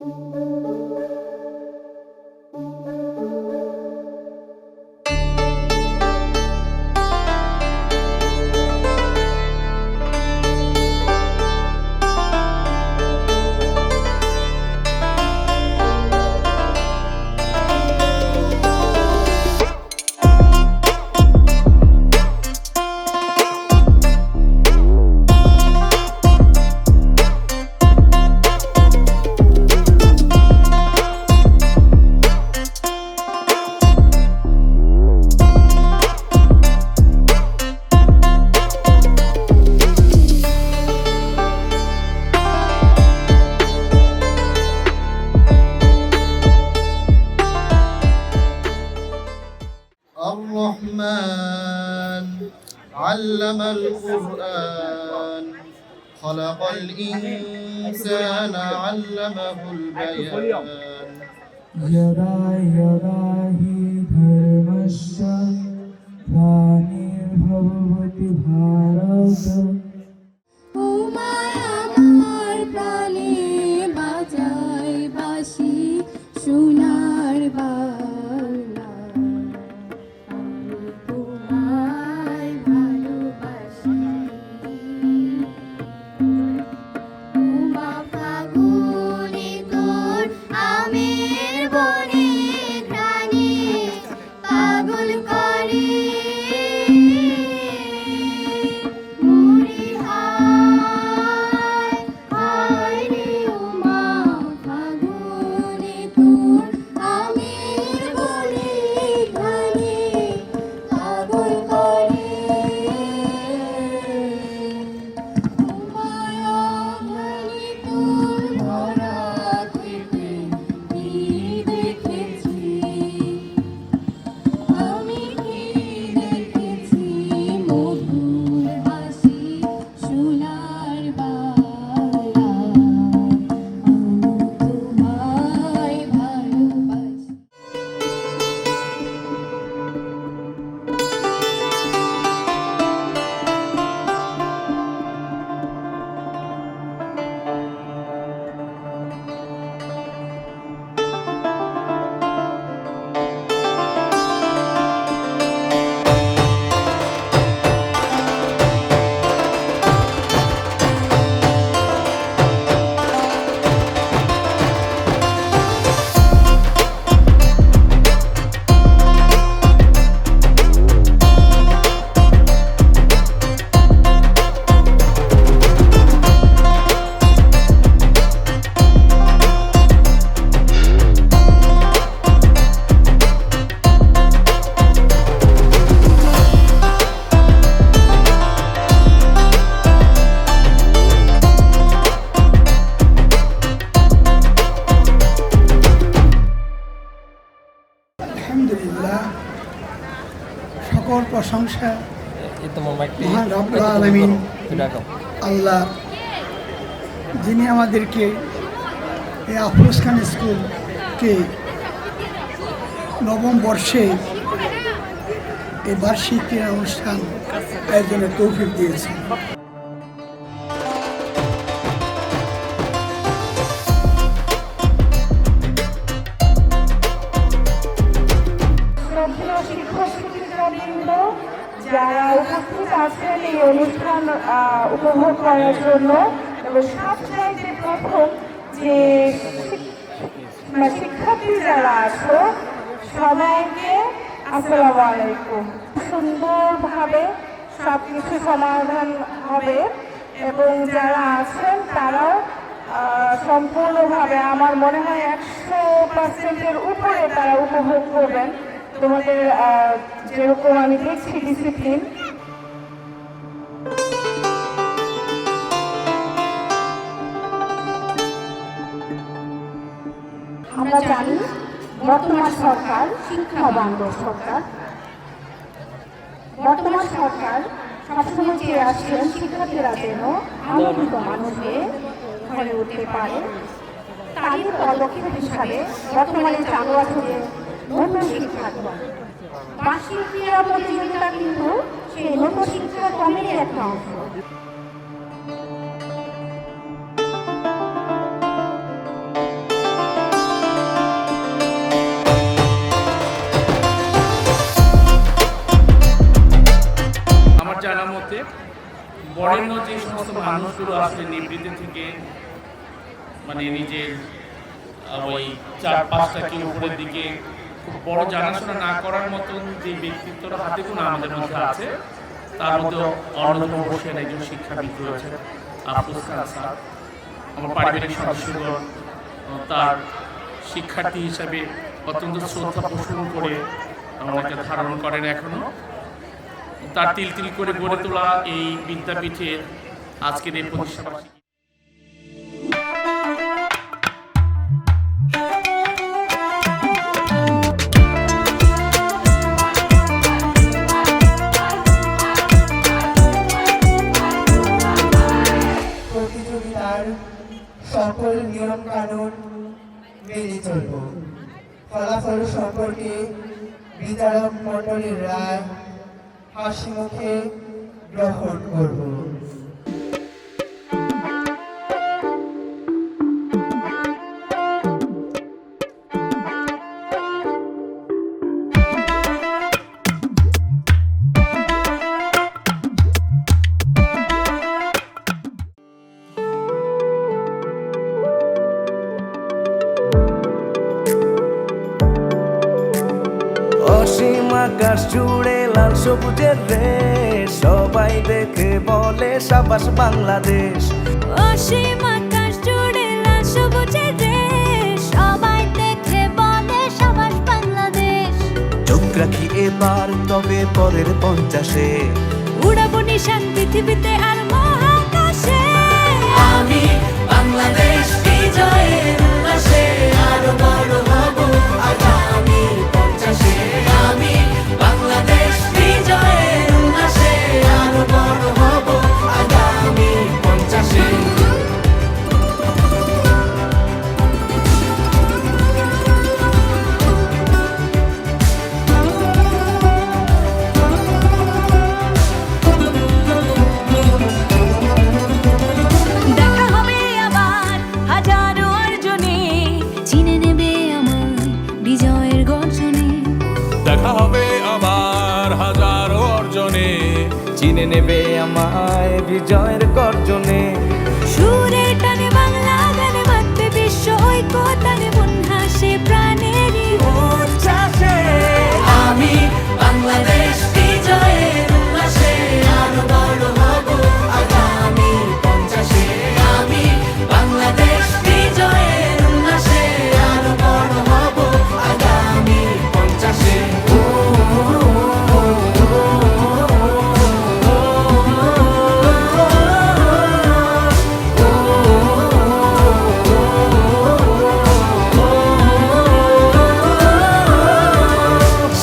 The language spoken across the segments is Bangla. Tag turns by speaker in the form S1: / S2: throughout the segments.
S1: الرحمن علم القرآن خلق الإنسان علمه البيان
S2: यदा यदा हि धर्मस्य ग्लानिर्भवति भारत
S3: তোমার আমার প্রাণে বাজায় বাঁশি সোনার বাংলা আমি তোমায় ভালোবাসি উমা ফাগুনে তোর আমের বনে ঘ্রাণে পাগল করে
S4: আলহামদুলিল্লাহ, সকল প্রশংসা মহান রব্বুল আলামিন আল্লাহ, যিনি আমাদেরকে এই আফরোজ খান স্কুলকে নবম বর্ষে এই বার্ষিক ক্রীড়া অনুষ্ঠান আয়োজনের তৌফিক দিয়েছেন।
S5: যারা উপস্থিত আছেন এই অনুষ্ঠান উপভোগ করার জন্য, এবং সবচাইতে প্রথম যে শিক্ষার্থী যারা আছো সবাইকে আসসালামু আলাইকুম। সুন্দরভাবে সব কিছু সমাধান হবে এবং যারা আছেন তারাও সম্পূর্ণভাবে আমার মনে হয় 100%-এর উপরে তারা উপভোগ করবেন। তোমাদের যেরকম আমি দেখছি ডিসিপ্লিন, আমরা জানি বর্তমান সরকার শিক্ষা বান্ধব সরকার। বর্তমান সরকার সবসময় চেয়ে আসছেন শিক্ষার্থীরা যেন আলোকিত মানুষে হয়ে উঠতে পারে। তারই পদক্ষেপ হিসাবে বর্তমানে চালু আছে নতুন শিক্ষাক্রম। বার্ষিক ক্রীড়া প্রতিযোগিতা কিন্তু সেই নতুন শিক্ষাক্রমেরই একটা অংশ।
S6: বরেণ্য যে সমস্ত মানুষগুলো আসলে নিবৃত্তি থেকে মানে নিজের ওই 4-5টাকে উপরের দিকে খুব বড় জানাশোনা না করার মতন যে ব্যক্তিত্বরা হাতে গোনা আমাদের মধ্যে আছে, তার মধ্যে অন্যতম বসেন একজন শিক্ষাবিদ রয়েছেন আফরোজ খান স্যার। আমার পারিবারিক সদস্যগণ তার শিক্ষার্থী হিসাবে অত্যন্ত শ্রদ্ধা পোষণ করে আমাকে ধারণ করেন এখনো। তার তিল তিল করে গড়ে তোলা এই বিদ্যাপীঠের আজকের এই প্রতিষ্ঠাবার্ষিকী।
S2: প্রতিযোগিতার সকল নিয়ম কানুন মেনে চলব। ফলাফল সম্পর্কে বিচারক মণ্ডলীর রায় হাসি মুখে গ্রহণ করব।
S7: অসীম আকাশ জুড়ে লাল সবুজের রেশ, সবাই দেখে বলে সাবাস বাংলাদেশ।
S3: অসীম আকাশ জুড়ে লাল সবুজের দেশ, সবাই দেখে বলে সাবাস বাংলাদেশ।
S7: চোখ রাখি এবার তবে পরের 50-এ,
S3: উড়াবো নিশান পৃথিবীতে আর মহাকাশে।
S7: আমি বাংলাদেশ বিজয়ের উল্লাসে আরো বড় হব আগামী 50-এ। আমি বাংলাদেশ বিজয়ের উল্লাসে আরো বড় হব আগামী 50-এ।
S3: দেখা হবে আবার হাজারো অর্জনে, চিনে নেবে আমায় বিজয়ের গর্জনে।
S8: দেখা হবে আবার হাজারো অর্জনে,
S7: চিনে নেবে আমায় বিজয়ের গর্জনে।
S3: সুরের টানে বাংলা গানে বাঁধবে বিশ্ব ঐক্য টানে, মন হাসে প্রাণেরই
S7: উচ্ছ্বাসে আমি বাংলাদেশ বিজয়ের উল্লাসে আরো বড় হব আগামী 50-এ। আমি বাংলাদেশ বিজয়ের উল্লাসে আরো বড় হব আগামী 50-এ।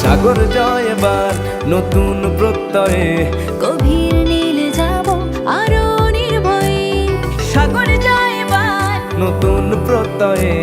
S7: সাগর জয় এবার নতুন প্রত্যয়ে,
S3: গভীর নীলে যাব আরো নির্ভয়ে। সাগর জয় এবার
S7: নতুন প্রত্যয়ে